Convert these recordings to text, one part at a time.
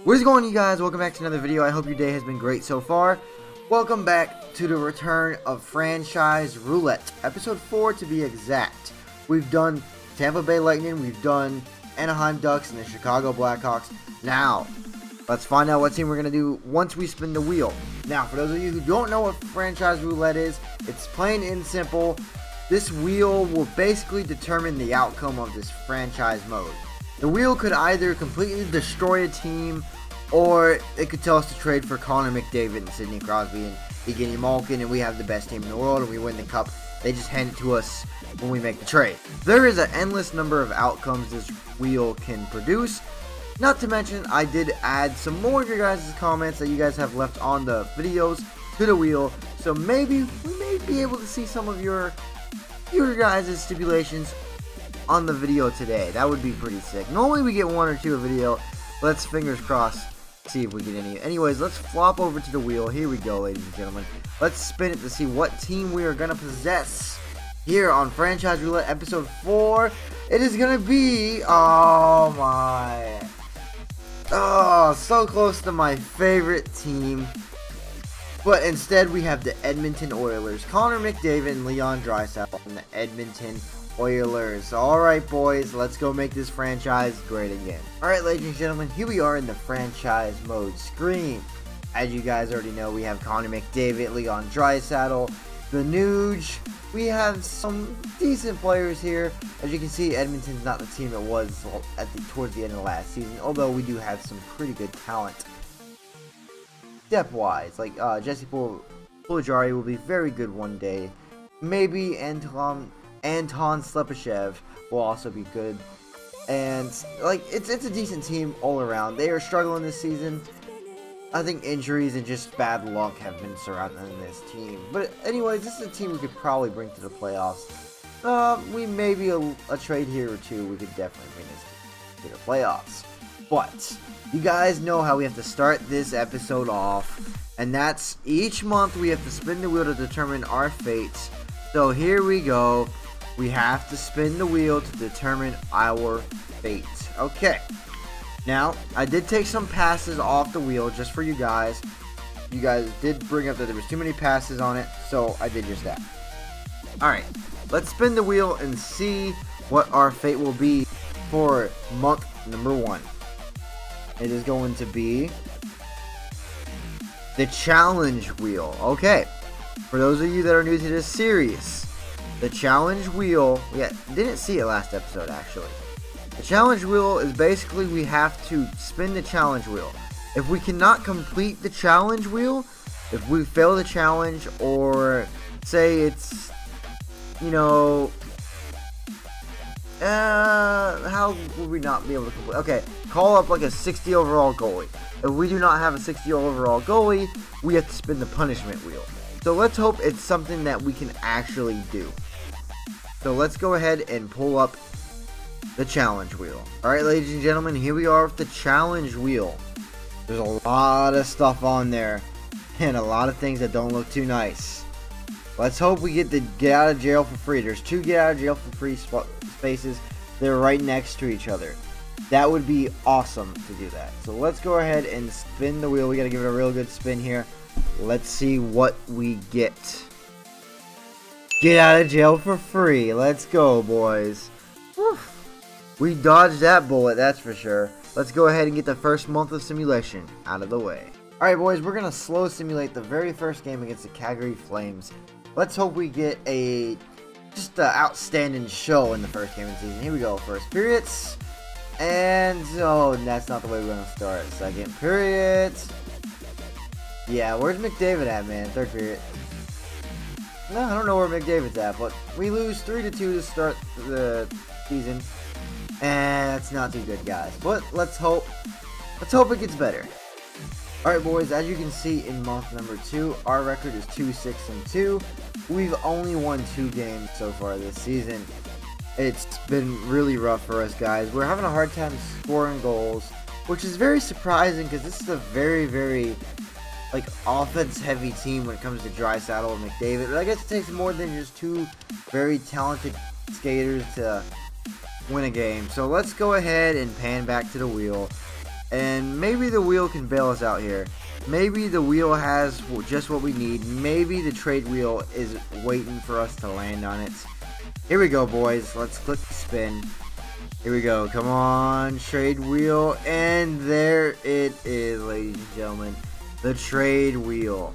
What is going on, you guys? Welcome back to another video. I hope your day has been great so far. Welcome back to the return of Franchise Roulette, episode 4 to be exact. We've done Tampa Bay Lightning, we've done Anaheim Ducks, and the Chicago Blackhawks. Now, let's find out what team we're going to do once we spin the wheel. Now, for those of you who don't know what Franchise Roulette is, it's plain and simple. This wheel will basically determine the outcome of this franchise mode. The wheel could either completely destroy a team, or it could tell us to trade for Connor McDavid and Sidney Crosby and Evgeny Malkin, and we have the best team in the world and we win the cup. They just hand it to us when we make the trade. There is an endless number of outcomes this wheel can produce. Not to mention, I did add some more of your guys' comments that you guys have left on the videos to the wheel. So maybe we may be able to see some of your guys' stipulations on the video today. That would be pretty sick. Normally we get one or two a video. Let's fingers crossed see if we get any. Anyways, let's flop over to the wheel. Here we go, ladies and gentlemen. Let's spin it to see what team we are going to possess here on Franchise Roulette episode 4. It is going to be, oh my, oh, so close to my favorite team. But instead we have the Edmonton Oilers. Connor McDavid and Leon Draisaitl from the Edmonton Oilers. Alright, boys, let's go make this franchise great again. Alright, ladies and gentlemen, here we are in the franchise mode screen. As you guys already know, we have Connor McDavid, Leon Draisaitl, the Nuge. We have some decent players here. As you can see, Edmonton's not the team it was towards the end of the last season, although we do have some pretty good talent depth-wise. Like Jesse Pulajari will be very good one day. Maybe Anton Slepyshev will also be good, and like it's a decent team all around. They are struggling this season. I think injuries and just bad luck have been surrounding this team. But anyways, this is a team we could probably bring to the playoffs. We maybe a trade here or two. We could definitely bring this to the playoffs. But you guys know how we have to start this episode off, and that's each month we have to spin the wheel to determine our fates. So here we go. We have to spin the wheel to determine our fate. Okay. Now, I did take some passes off the wheel just for you guys. You guys did bring up that there was too many passes on it, so I did just that. Alright, let's spin the wheel and see what our fate will be for month number 1. It is going to be the challenge wheel. Okay. For those of you that are new to this series, the challenge wheel, didn't see it last episode actually. The challenge wheel is basically we have to spin the challenge wheel. If we cannot complete the challenge wheel, if we fail the challenge, or say it's, you know, how would we not be able to complete? Okay, call up like a 60 overall goalie. If we do not have a 60 overall goalie, we have to spin the punishment wheel. So let's hope it's something that we can actually do. So let's go ahead and pull up the challenge wheel. Alright, ladies and gentlemen, here we are with the challenge wheel. There's a lot of stuff on there, and a lot of things that don't look too nice. Let's hope we get the get out of jail for free. There's 2 get out of jail for free spaces. They're right next to each other. That would be awesome to do that. So let's go ahead and spin the wheel. We gotta give it a real good spin here. Let's see what we get. Get out of jail for free. Let's go, boys. Whew. We dodged that bullet, that's for sure. Let's go ahead and get the first month of simulation out of the way. Alright, boys, we're going to slow simulate the very first game against the Calgary Flames. Let's hope we get just an outstanding show in the first game of the season. Here we go, first periods. And, oh, that's not the way we're going to start. Second period. Yeah, where's McDavid at, man? Third period. No, I don't know where McDavid's at, but we lose 3-2 to start the season. And that's not too good, guys. But let's hope it gets better. Alright, boys, as you can see in month number 2, our record is 2-6-2. We've only won 2 games so far this season. It's been really rough for us, guys. We're having a hard time scoring goals, which is very surprising because this is a very, very like offense-heavy team when it comes to Draisaitl and McDavid. But I guess it takes more than just 2 very talented skaters to win a game. So let's go ahead and pan back to the wheel. And maybe the wheel can bail us out here. Maybe the wheel has just what we need. Maybe the trade wheel is waiting for us to land on it. Here we go, boys. Let's click the spin. Here we go. Come on, trade wheel. And there it is, ladies and gentlemen. The trade wheel.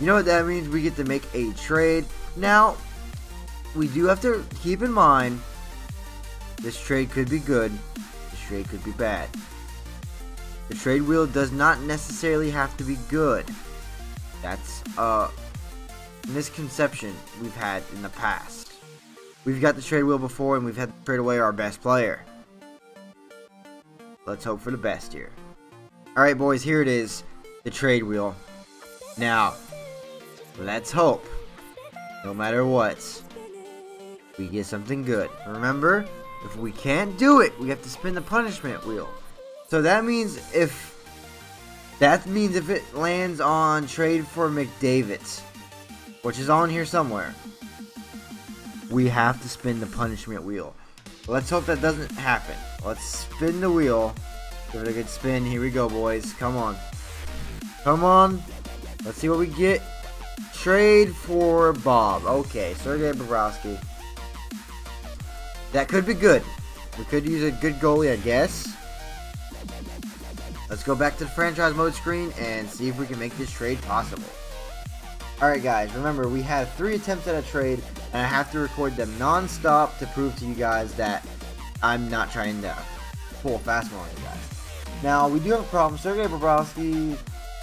You know what that means? We get to make a trade. Now, we do have to keep in mind, this trade could be good. This trade could be bad. The trade wheel does not necessarily have to be good. That's a misconception we've had in the past. We've got the trade wheel before and we've had to trade away our best player. Let's hope for the best here. Alright, boys, here it is. The trade wheel. Now, let's hope, no matter what, we get something good. Remember, if we can't do it, we have to spin the punishment wheel. So that means if it lands on trade for McDavid, which is on here somewhere, we have to spin the punishment wheel. Let's hope that doesn't happen. Let's spin the wheel. Give it a good spin. Here we go, boys. Come on. Come on. Let's see what we get. Trade for Bob. Okay, Sergei Bobrovsky. That could be good. We could use a good goalie, I guess. Let's go back to the franchise mode screen and see if we can make this trade possible. Alright guys, remember we had 3 attempts at a trade and I have to record them non-stop to prove to you guys that I'm not trying to pull a fast one on you guys. Now, we do have a problem. Sergei Bobrovsky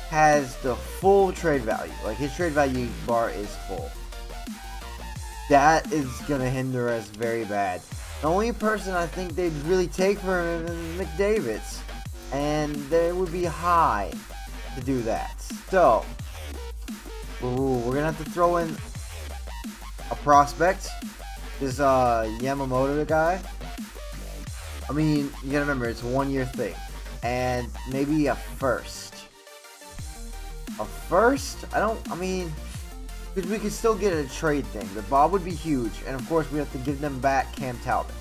has the full trade value. Like, his trade value bar is full. That is going to hinder us very bad. The only person I think they'd really take for him is McDavid's. And they would be high to do that. So, we're going to have to throw in a prospect. This Yamamoto guy. I mean, you gotta remember, it's a 1-year thing. And maybe a first. A first? I mean, because we could still get a trade thing. The Bob would be huge. And of course, we have to give them back Cam Talbot.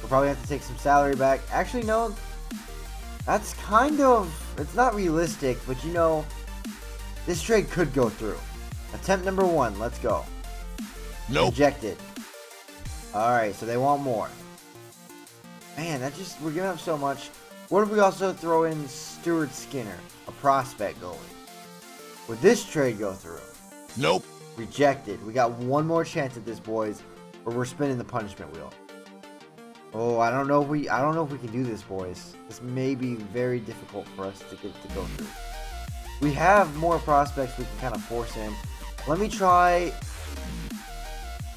We'll probably have to take some salary back. Actually, no. That's kind of, it's not realistic, but you know, this trade could go through. Attempt number 1, let's go. Nope. Rejected. Alright, so they want more. Man, we're giving up so much. What if we also throw in Stuart Skinner, a prospect goalie? Would this trade go through? Nope. Rejected. We got one more chance at this, boys, or we're spinning the punishment wheel. Oh, I don't know if we can do this, boys. This may be very difficult for us to go through. We have more prospects we can kind of force in. Let me try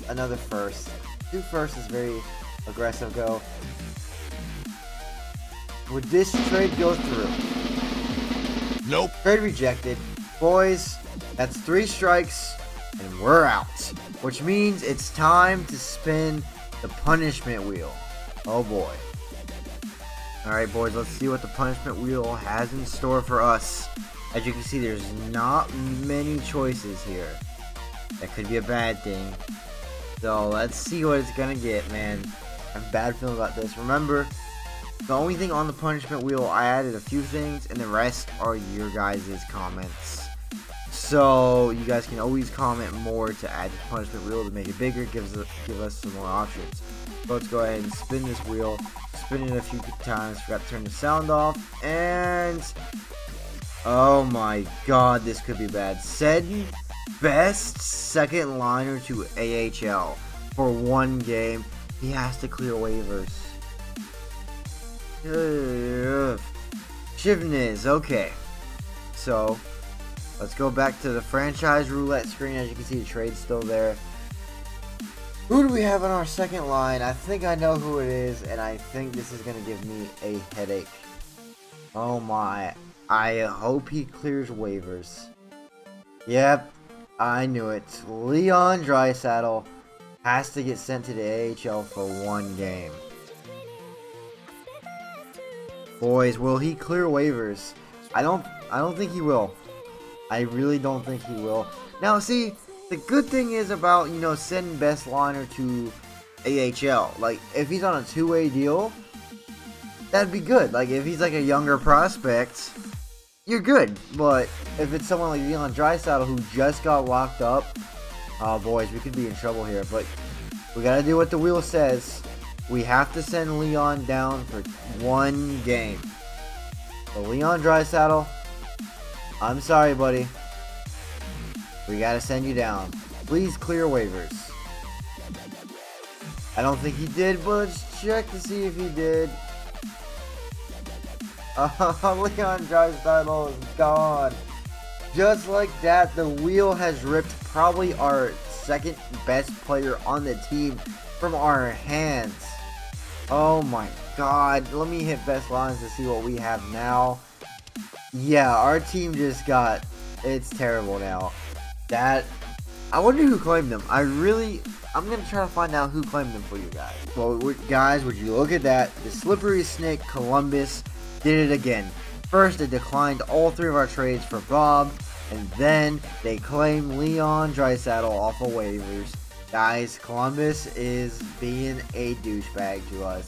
another first. 2 firsts is very aggressive. Go. Would this trade go through? Nope. Trade rejected. Boys, that's 3 strikes, and we're out. Which means it's time to spin the punishment wheel. Oh boy. Alright, boys, let's see what the punishment wheel has in store for us. As you can see, there's not many choices here. That could be a bad thing. So, let's see what it's gonna get, man. I have a bad feeling about this. Remember, the only thing on the punishment wheel, I added a few things, and the rest are your guys' comments. So, you guys can always comment more to add to the punishment wheel to make it bigger, give us some more options. So let's go ahead and spin this wheel. Spin it a few times. Forgot to turn the sound off. And oh my god, this could be bad. Send best second liner to AHL for 1 game. He has to clear waivers. Shivniz, okay. So let's go back to the franchise roulette screen. As you can see, the trade's still there. Who do we have on our second line? I think I know who it is, and I think this is going to give me a headache. Oh my. I hope he clears waivers. Yep, I knew it. Leon Draisaitl has to get sent to the AHL for 1 game. Boys, will he clear waivers? I don't think he will. I really don't think he will. Now, see, the good thing is about, you know, sending best liner to AHL. Like, if he's on a 2-way deal, that'd be good. Like, if he's like a younger prospect, you're good. But if it's someone like Leon Draisaitl who just got locked up, oh boys, we could be in trouble here. But we gotta do what the wheel says. We have to send Leon down for one game. So Leon Draisaitl, I'm sorry, buddy. We gotta send you down. Please clear waivers. I don't think he did, but let's check to see if he did. Leon Draisaitl is gone. Just like that, the wheel has ripped probably our second best player on the team from our hands. Oh my god. Let me hit best lines to see what we have now. Yeah, our team just got... It's terrible now. I wonder who claimed them. I'm going to try to find out who claimed them for you guys. Well, guys, would you look at that? The Slippery Snake Columbus did it again. First, they declined all 3 of our trades for Bob, and then they claimed Leon Draisaitl off of waivers. Guys, Columbus is being a douchebag to us,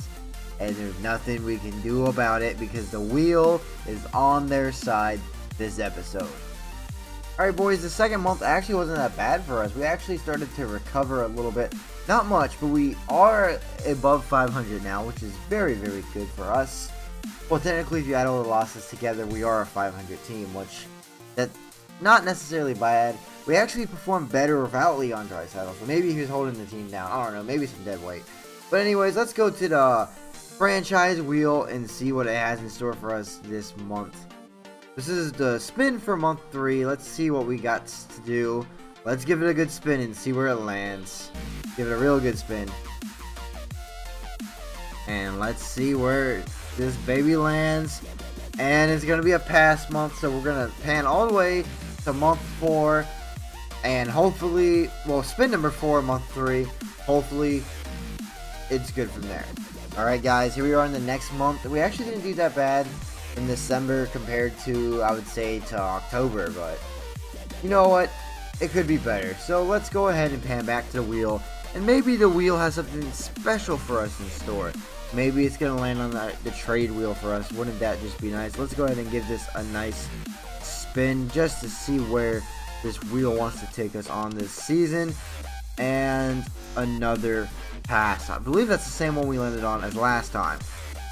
and there's nothing we can do about it because the wheel is on their side this episode. Alright boys, the second month actually wasn't that bad for us. We actually started to recover a little bit. Not much, but we are above 500 now, which is very, very good for us. Well, technically, if you add all the losses together, we are a 500 team, which that's not necessarily bad. We actually performed better without Leon Draisaitl, so maybe he was holding the team down. I don't know, maybe some dead weight. But anyways, let's go to the franchise wheel and see what it has in store for us this month. This is the spin for month 3. Let's see what we got to do. Let's give it a good spin and see where it lands. Give it a real good spin. And let's see where this baby lands. And it's going to be a pass month, so we're going to pan all the way to month 4. And hopefully, well, spin number 4, month 3. Hopefully, it's good from there. Alright guys, here we are in the next month. We actually didn't do that bad in December compared to, I would say, to October, but you know what, it could be better. So let's go ahead and pan back to the wheel, and maybe the wheel has something special for us in store. Maybe it's gonna land on the trade wheel for us. Wouldn't that just be nice? Let's go ahead and give this a nice spin just to see where this wheel wants to take us on this season. And another pass. I believe that's the same one we landed on as last time.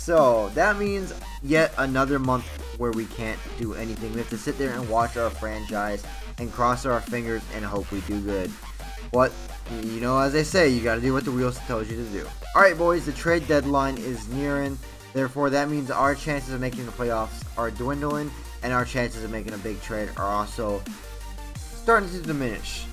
So that means yet another month where we can't do anything. We have to sit there and watch our franchise and cross our fingers and hope we do good. But, you know, as they say, you gotta do what the wheel tells you to do. Alright boys, the trade deadline is nearing. Therefore, that means our chances of making the playoffs are dwindling, and our chances of making a big trade are also starting to diminish.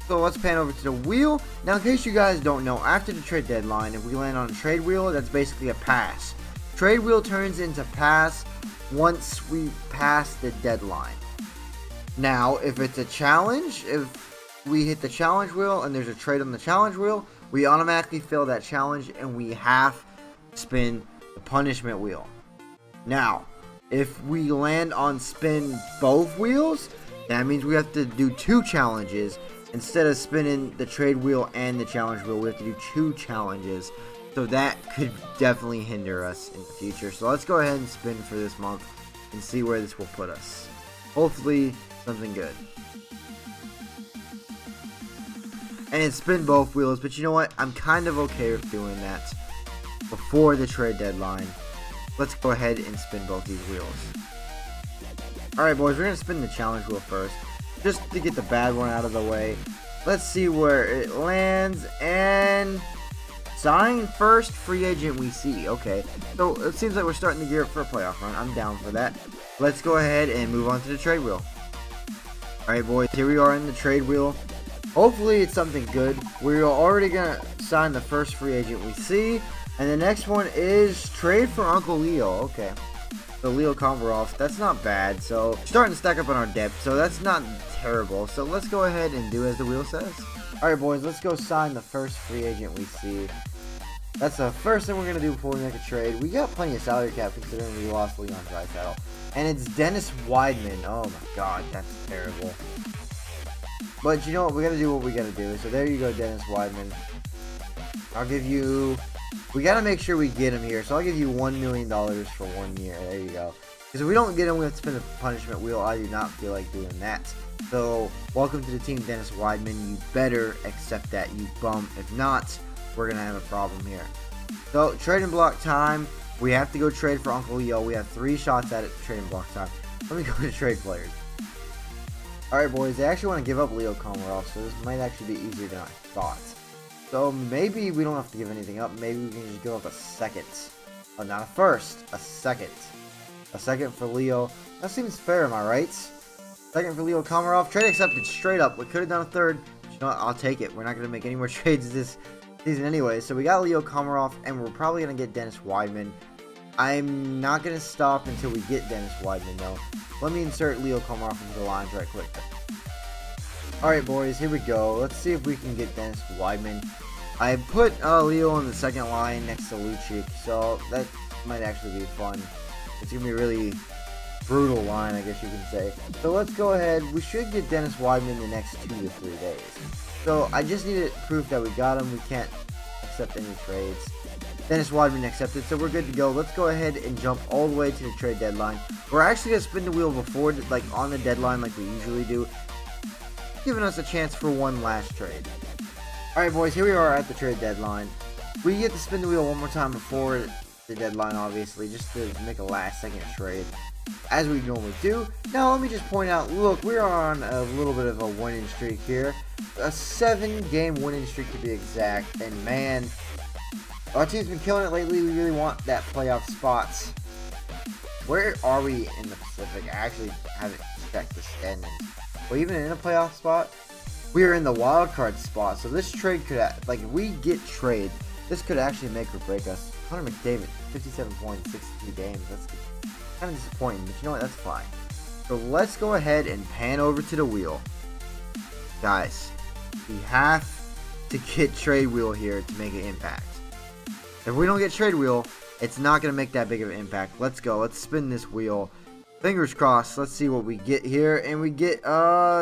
So let's pan over to the wheel. Now, in case you guys don't know, after the trade deadline, if we land on a trade wheel, that's basically a pass. Trade wheel turns into pass once we pass the deadline. Now, if it's a challenge, if we hit the challenge wheel and there's a trade on the challenge wheel, we automatically fail that challenge and we have to spin the punishment wheel. Now, if we land on spin both wheels, that means we have to do 2 challenges. Instead of spinning the trade wheel and the challenge wheel, we have to do 2 challenges. So that could definitely hinder us in the future. So let's go ahead and spin for this month and see where this will put us. Hopefully something good. And spin both wheels, but you know what? I'm kind of okay with doing that before the trade deadline. Let's go ahead and spin both these wheels. Alright boys, we're going to spin the challenge wheel first, just to get the bad one out of the way. Let's see where it lands, and sign first free agent we see. Okay, so it seems like we're starting to gear up for a playoff run. I'm down for that. Let's go ahead and move on to the trade wheel. Alright boys, here we are in the trade wheel. Hopefully it's something good. We're already going to sign the first free agent we see. And the next one is trade for Uncle Leo. Okay. So Leo Komarov, that's not bad. So starting to stack up on our depth. So that's not terrible. So let's go ahead and do as the wheel says. Alright boys, let's go sign the first free agent we see. That's the first thing we're going to do before we make a trade. We got plenty of salary cap considering we lost Leon Draisaitl. And it's Dennis Wideman. Oh my god, that's terrible. But you know what, we got to do what we got to do. So there you go, Dennis Wideman. I'll give you We got to make sure we get him here. So I'll give you $1 million for 1 year. There you go. Because if we don't get him, we have to spin the punishment wheel. I do not feel like doing that. So, welcome to the team, Dennis Wideman. You better accept that, you bum. If not, we're going to have a problem here. So, trading block time. We have to go trade for Uncle Leo. We have 3 shots at it, trading block time. Let me go to trade players. Alright, boys. They actually want to give up Leo Komarov, so this might actually be easier than I thought. So, maybe we don't have to give anything up. Maybe we can just give up a second. Oh, not a first. A second. A second for Leo. That seems fair, am I right? Second for Leo Komarov. Trade accepted straight up. We could have done a third. But you know what? I'll take it. We're not going to make any more trades this season anyway. So we got Leo Komarov, and we're probably going to get Dennis Wideman. I'm not going to stop until we get Dennis Wideman, though. Let me insert Leo Komarov into the lines right quick. Alright, boys. Here we go. Let's see if we can get Dennis Wideman. I put Leo on the second line next to Lucic, so that might actually be fun. It's going to be a really brutal line, I guess you can say. So let's go ahead. We should get Dennis Wideman in the next 2 to 3 days. So I just needed proof that we got him. We can't accept any trades. Dennis Wideman accepted, so we're good to go. Let's go ahead and jump all the way to the trade deadline. We're actually going to spin the wheel before, like on the deadline like we usually do, giving us a chance for one last trade. Alright, boys, here we are at the trade deadline. We get to spin the wheel one more time before the deadline, obviously, just to make a last second trade, as we normally do. Now, let me just point out, look, we're on a little bit of a winning streak here. A 7-game winning streak to be exact, and man, our team's been killing it lately. We really want that playoff spots. Where are we in the Pacific? I actually haven't checked the standings. Well, even in a playoff spot, we are in the wild card spot, so this trade could, like, if we get trade, this could actually make or break us. Connor McDavid, 57 points, 62 games. That's kind of disappointing, but you know what? That's fine. So let's go ahead and pan over to the wheel. Guys, we have to get trade wheel here to make an impact. If we don't get trade wheel, it's not going to make that big of an impact. Let's go. Let's spin this wheel. Fingers crossed. Let's see what we get here. And we get,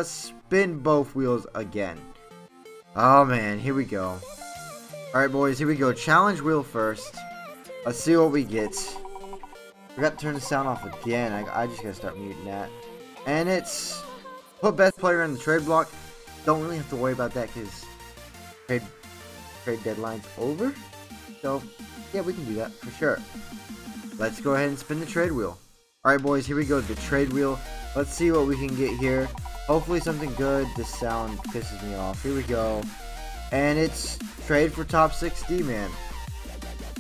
spin both wheels again. Oh, man. Here we go. Alright, boys. Here we go. Challenge wheel first. Let's see what we get. Forgot to turn the sound off again. I just gotta start muting that. And it's put best player in the trade block. Don't really have to worry about that because trade deadline's over. So, yeah, we can do that for sure. Let's go ahead and spin the trade wheel. Alright, boys, here we go. The trade wheel. Let's see what we can get here. Hopefully something good. This sound pisses me off. Here we go. And it's trade for top 6 D-man.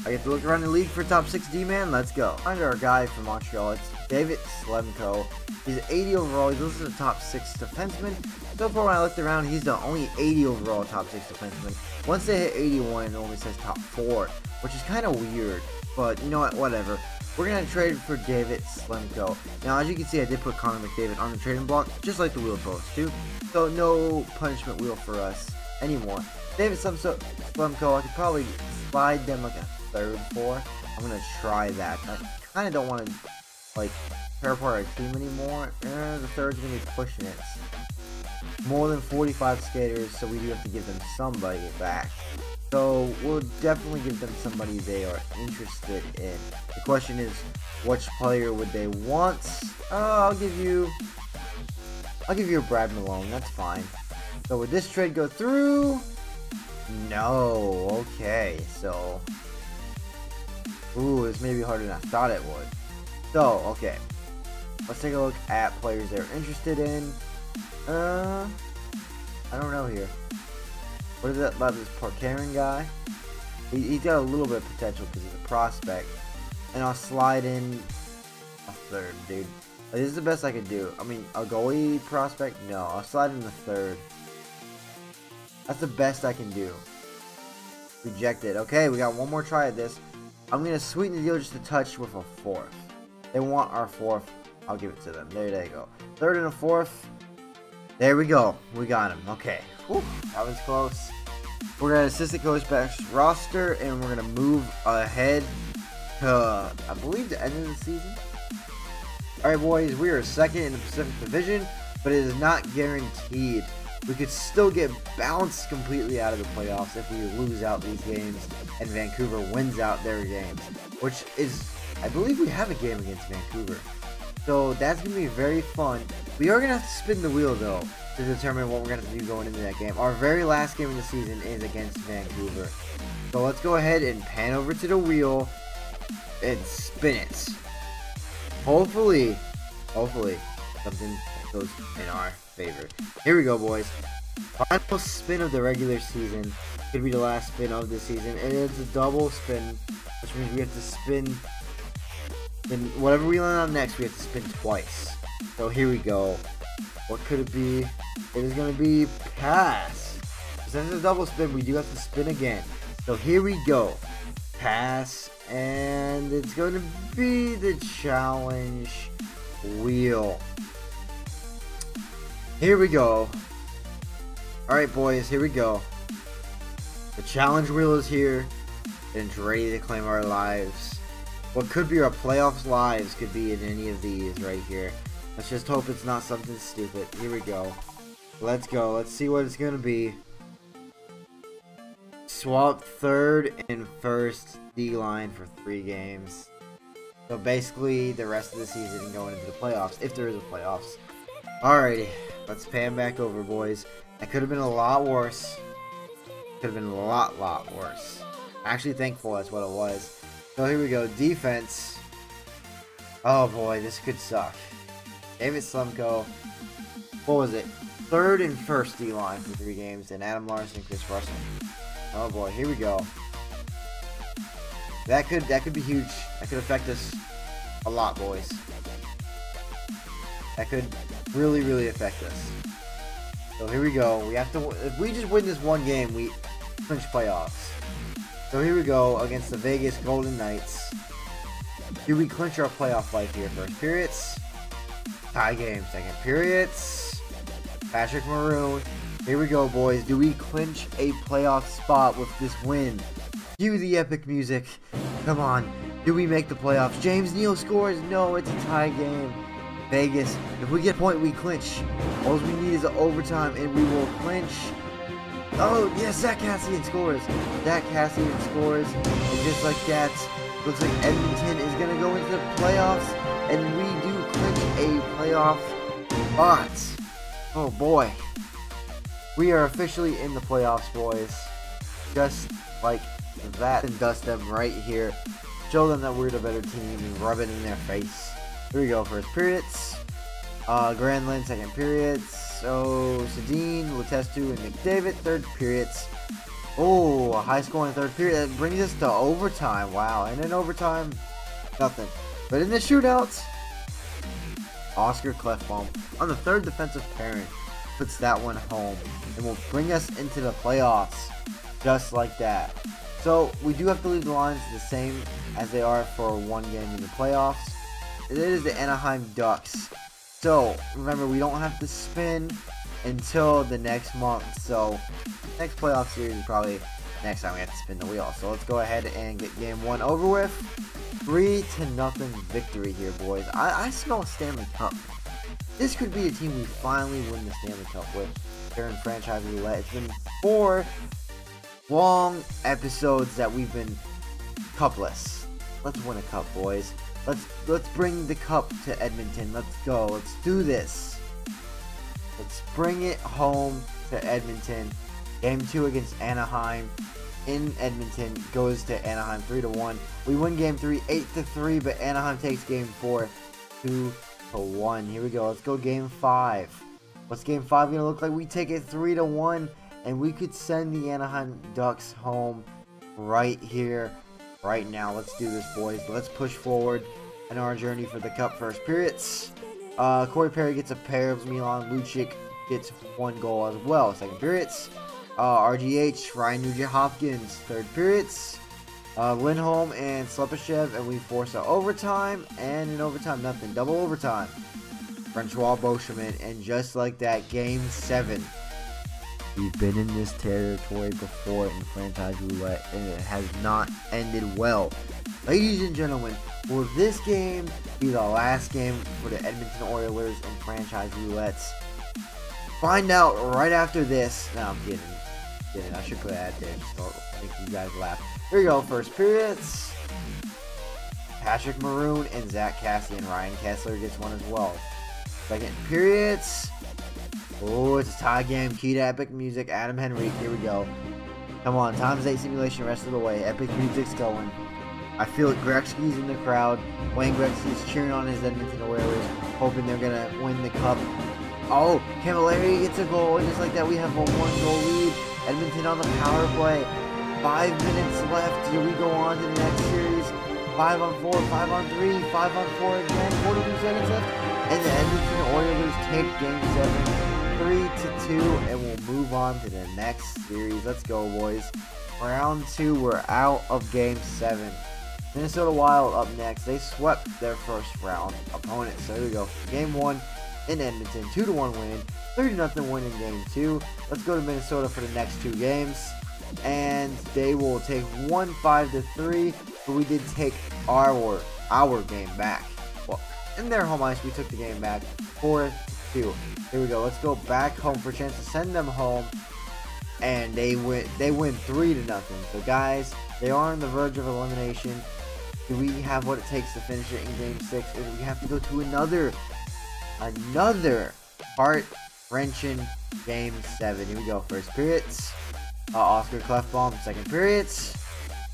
I get to look around the league for top 6 D-man. Let's go. Find our guy from Montreal. It's David Slemko. He's 80 overall. He's listed as top 6 defenseman. So far when I looked around, he's the only 80 overall top 6 defenseman. Once they hit 81, it only says top 4, which is kind of weird. But you know what? Whatever. We're going to trade for David Slemko. Now, as you can see, I did put Connor McDavid on the trading block, just like the wheel post, too. So, no punishment wheel for us anymore. David Slemko, I could probably slide them like a third for. I'm going to try that. I kind of don't want to, like, tear apart our team anymore. The third's going to be pushing it. More than 45 skaters, so we do have to give them somebody back. So, we'll definitely give them somebody they are interested in. The question is, which player would they want? I'll give you a Brad Malone. That's fine. So, would this trade go through? No. Okay. So, ooh, this may be harder than I thought it would. So, okay. Let's take a look at players they're interested in. I don't know here. What is that about this Parkaren guy? He's got a little bit of potential because he's a prospect. And I'll slide in a third, dude. This is the best I could do. I mean, a goalie prospect? No, I'll slide in the third. That's the best I can do. Rejected. Okay, we got one more try at this. I'm going to sweeten the deal just a touch with a fourth. They want our fourth. I'll give it to them. There they go. Third and a fourth. There we go. We got him. Okay. Whew, that was close. We're going to assistant coach back roster, and we're going to move ahead to, I believe, the end of the season. Alright, boys. We are second in the Pacific Division, but it is not guaranteed. we could still get bounced completely out of the playoffs if we lose out these games and Vancouver wins out their games, which is, I believe we have a game against Vancouver. So that's going to be very fun. We are going to have to spin the wheel, though, to determine what we're going to do going into that game. Our very last game of the season is against Vancouver. So let's go ahead and pan over to the wheel and spin it. Hopefully, something goes in our favor. Here we go, boys. Final spin of the regular season. Could be the last spin of the season. And it's a double spin, which means we have to spin. Then whatever we land on next, we have to spin twice. So here we go. What could it be? It is going to be pass. Since it's a double spin, we do have to spin again. So here we go. Pass. And it's going to be the challenge wheel. Here we go. Alright, boys. Here we go. The challenge wheel is here. And it's ready to claim our lives. What could be our playoffs lives could be in any of these right here. Let's just hope it's not something stupid. Here we go. Let's go. Let's see what it's going to be. Swap third and first D-line for 3 games. So basically the rest of the season going into the playoffs, if there is a playoffs. Alrighty. Let's pan back over, boys. That could have been a lot worse. Could have been a lot worse. Actually thankful that's what it was. So here we go, defense. Oh boy, this could suck. David Slemko. What was it? Third and first D-line for 3 games, and Adam Larson, Chris Russell. Oh boy, here we go. That could be huge. That could affect us a lot, boys. That could really affect us. So here we go. We have to. If we just win this one game, we clinch playoffs. So here we go against the Vegas Golden Knights. Do we clinch our playoff life here? First periods. Tie game. Second periods. Patrick Maroon. Here we go, boys. Do we clinch a playoff spot with this win? Cue the epic music. Come on. Do we make the playoffs? James Neal scores. No, it's a tie game. Vegas. If we get a point, we clinch. All we need is an overtime, and we will clinch. Oh, yes, Zach Cassian scores. Zach Cassian scores. And just like that, looks like Edmonton is going to go into the playoffs. And we do clinch a playoff spot. Oh, boy. We are officially in the playoffs, boys. Just like that. And dust them right here. Show them that we're the better team and rub it in their face. Here we go. First periods. Granlund, second periods. So, Sedin, Letestu, and McDavid, third periods. Oh, a high scoring third period. That brings us to overtime. Wow. And in overtime, nothing. But in the shootouts, Oscar Klefbom on the third defensive pairing puts that one home and will bring us into the playoffs just like that. So, we do have to leave the lines the same as they are for one game in the playoffs. It is the Anaheim Ducks. So, remember, we don't have to spin until the next month. So, next playoff series is probably next time we have to spin the wheel. So, let's go ahead and get game 1 over with. 3-0 victory here, boys. I smell a Stanley Cup. This could be a team we finally win the Stanley Cup with here in Franchise Roulette. It's been 4 long episodes that we've been cupless. Let's win a cup, boys. Let's bring the cup to Edmonton. Let's go. Let's do this. Let's bring it home to Edmonton. Game 2 against Anaheim in Edmonton goes to Anaheim 3-1. We win game 3 8-3, but Anaheim takes game 4 2-1. Here we go. Let's go game 5. What's game 5 gonna look like? We take it 3-1, and we could send the Anaheim Ducks home right here. Right now, let's do this, boys. Let's push forward in our journey for the cup. First periods. Corey Perry gets a pair of Milan Lucic gets 1 goal as well. Second periods. RGH, Ryan Nugent-Hopkins. Third periods. Lindholm and Slepyshev, and we force an overtime. And in overtime, nothing. Double overtime. Francois Beauchemin, and just like that, game 7. We've been in this territory before in Franchise Roulette, and it has not ended well. Ladies and gentlemen, will this game be the last game for the Edmonton Oilers in Franchise Roulette? find out right after this. No, I'm kidding. I should put that there just to make you guys laugh. Here we go. First periods. Patrick Maroon and Zach Cassidy, and Ryan Kessler gets one as well. Second periods. Oh, it's a tie game. Key to epic music. Adam Henrique. Here we go. Come on. Times 8 simulation rest of the way. Epic music's going. I feel it. Gretzky's in the crowd. Wayne Gretzky's cheering on his Edmonton Oilers, hoping they're going to win the cup. Oh, Camilleri gets a goal. Just like that, we have a 1-goal lead. Edmonton on the power play. 5 minutes left. Here we go on to the next series. 5 on 4, 5 on 3, 5 on 4 again. 42 seconds left. And the Edmonton Oilers take game 7, 3-2, and we'll move on to the next series. Let's go, boys. Round 2, we're out of game 7. Minnesota Wild up next. They swept their first round opponent. So here we go. Game 1 in Edmonton. 2-1 win. 3-0 win in game 2. Let's go to Minnesota for the next 2 games. And they will take 1 5-3. But we did take our game back. Well, in their home ice, we took the game back 4-2. Here we go. Let's go back home for a chance to send them home. And they win 3-0. So guys, they are on the verge of elimination. Do we have what it takes to finish it in game 6, or do we have to go to another heart-wrenching game 7? Here we go. First periods. Oscar Clefbaum. Second periods.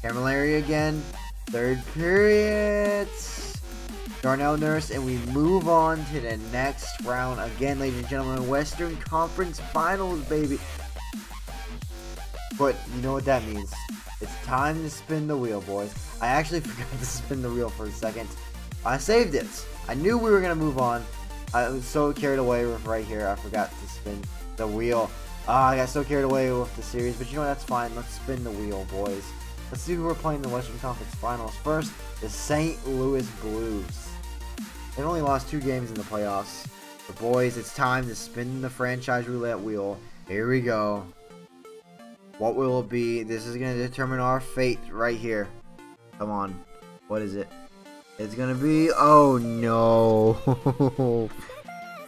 Camilleri again. Third periods. Darnell Nurse, and we move on to the next round again, ladies and gentlemen. Western Conference Finals, baby. But you know what that means. It's time to spin the wheel, boys. I actually forgot to spin the wheel for a second. I saved it. I knew we were going to move on. I was so carried away with right here. I forgot to spin the wheel. I got so carried away with the series. But you know what? That's fine. Let's spin the wheel, boys. Let's see who we're playing in the Western Conference Finals. First, the St. Louis Blues. They've only lost 2 games in the playoffs. But boys, it's time to spin the franchise roulette wheel. Here we go. What will it be? This is going to determine our fate right here. Come on. What is it? It's going to be... Oh, no.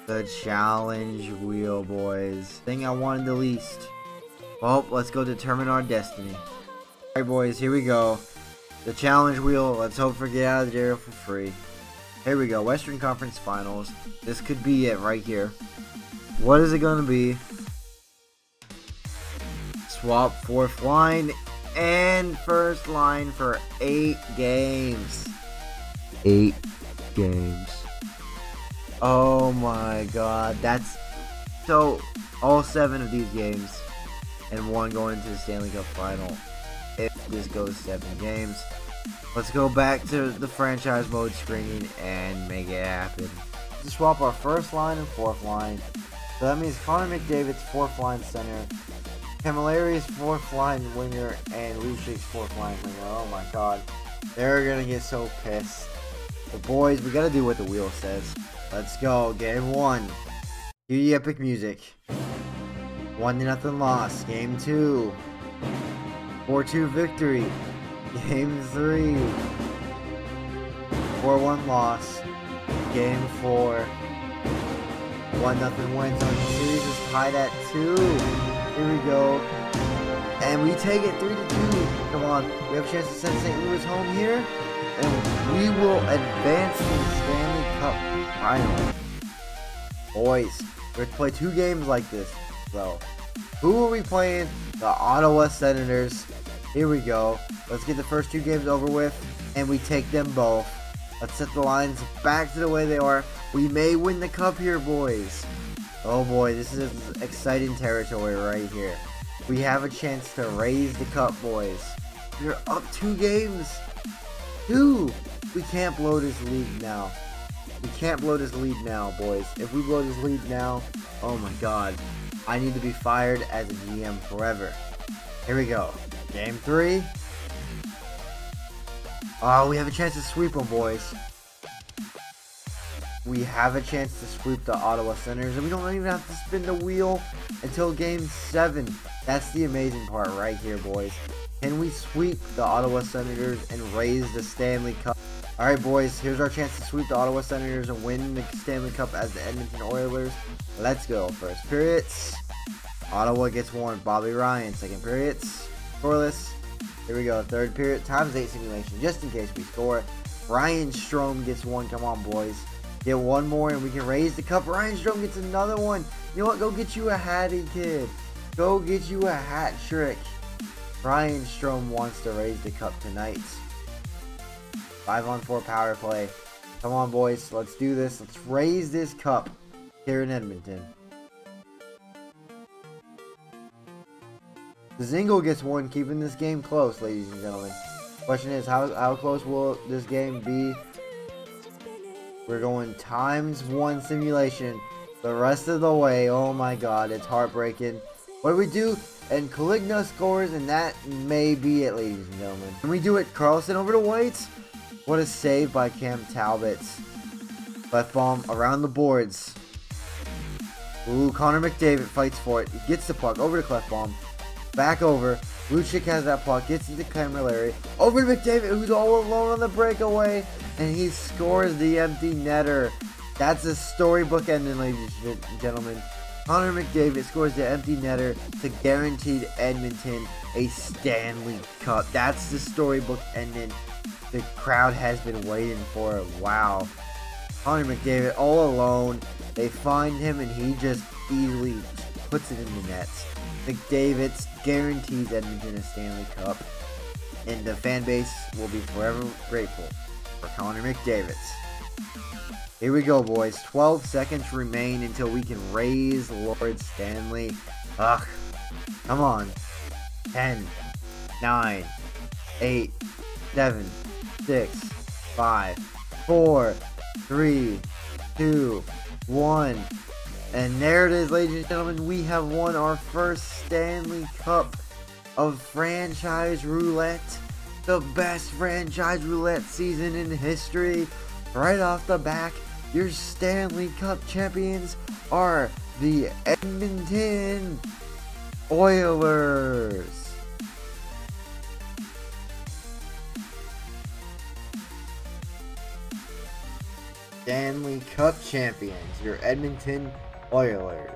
The challenge wheel, boys. Thing I wanted the least. Well, let's go determine our destiny. Alright, boys. Here we go. The challenge wheel. Let's hope for get out of jail for free. Here we go. Western Conference Finals. This could be it right here. What is it going to be? Swap 4th line and first line for 8 games. 8 games. Oh my god. That's so all 7 of these games and 1 going into the Stanley Cup final. If this goes 7 games. Let's go back to the franchise mode screen and make it happen. Let's swap our first line and 4th line. So that means Connor McDavid's 4th line center, Camilleri's 4th line winger, and Lushik's 4th line winger. Oh my god. They're gonna get so pissed. But boys, we gotta do what the wheel says. Let's go. Game 1. Cue the epic music. 1-0 loss. Game 2. 4-2 victory. Game 3. 4-1 loss. Game 4. 1-0 win. So the series is tied at 2. Here we go. And we take it 3-2. Come on. We have a chance to send St. Louis home here. And we will advance to the Stanley Cup final. Boys, we're going to play 2 games like this. So, who are we playing? The Ottawa Senators. Here we go. Let's get the first 2 games over with. And we take them both. Let's set the lines back to the way they are. We may win the cup here, boys. Oh boy, this is exciting territory right here. We have a chance to raise the cup, boys. We're up 2 games. 2. We can't blow this lead now. We can't blow this lead now, boys. If we blow this lead now, oh my god. I need to be fired as a GM forever. Here we go. Game 3. Oh, we have a chance to sweep them, boys. We have a chance to sweep the Ottawa Senators, and we don't even have to spin the wheel until Game 7. That's the amazing part right here, boys. Can we sweep the Ottawa Senators and raise the Stanley Cup? Alright, boys, here's our chance to sweep the Ottawa Senators and win the Stanley Cup as the Edmonton Oilers. Let's go. First period, Ottawa gets one. Bobby Ryan. Second period, scoreless. Here we go. Third period, times 8 simulation, just in case we score. Ryan Strome gets one. Come on, boys. Get one more and we can raise the cup. Ryan Strome gets another one. You know what? Go get you a hattie, kid. Go get you a hat trick. Ryan Strome wants to raise the cup tonight. 5-on-4 power play. Come on, boys. Let's do this. Let's raise this cup here in Edmonton. Zingle gets one, keeping this game close, ladies and gentlemen. Question is, how close will this game be? We're going ×1 simulation the rest of the way. Oh my god, it's heartbreaking. What do we do? And Caligna scores, and that may be it, ladies and gentlemen. Can we do it? Carlson over to White. What a save by Cam Talbot. Left bomb around the boards. Ooh, Connor McDavid fights for it. He gets the puck over to Clefbaum. Back over. Lucic has that puck. Gets into Camilleri. Over to McDavid, who's all alone on the breakaway. And he scores the empty netter. That's a storybook ending, ladies and gentlemen. Connor McDavid scores the empty netter to guaranteed Edmonton a Stanley Cup. That's the storybook ending the crowd has been waiting for. Wow. Connor McDavid all alone. They find him and he just easily puts it in the net. McDavid guarantees Edmonton a Stanley Cup. And the fan base will be forever grateful for Connor McDavid. Here we go, boys. 12 seconds remain until we can raise Lord Stanley. Ugh. Come on. 10, 9, 8, 7, 6, 5, 4, 3, 2, 1. And there it is, ladies and gentlemen. We have won our first Stanley Cup of Franchise Roulette. The best Franchise Roulette season in history. Right off the back, your Stanley Cup champions are the Edmonton Oilers. Stanley Cup champions, your Edmonton Oilers.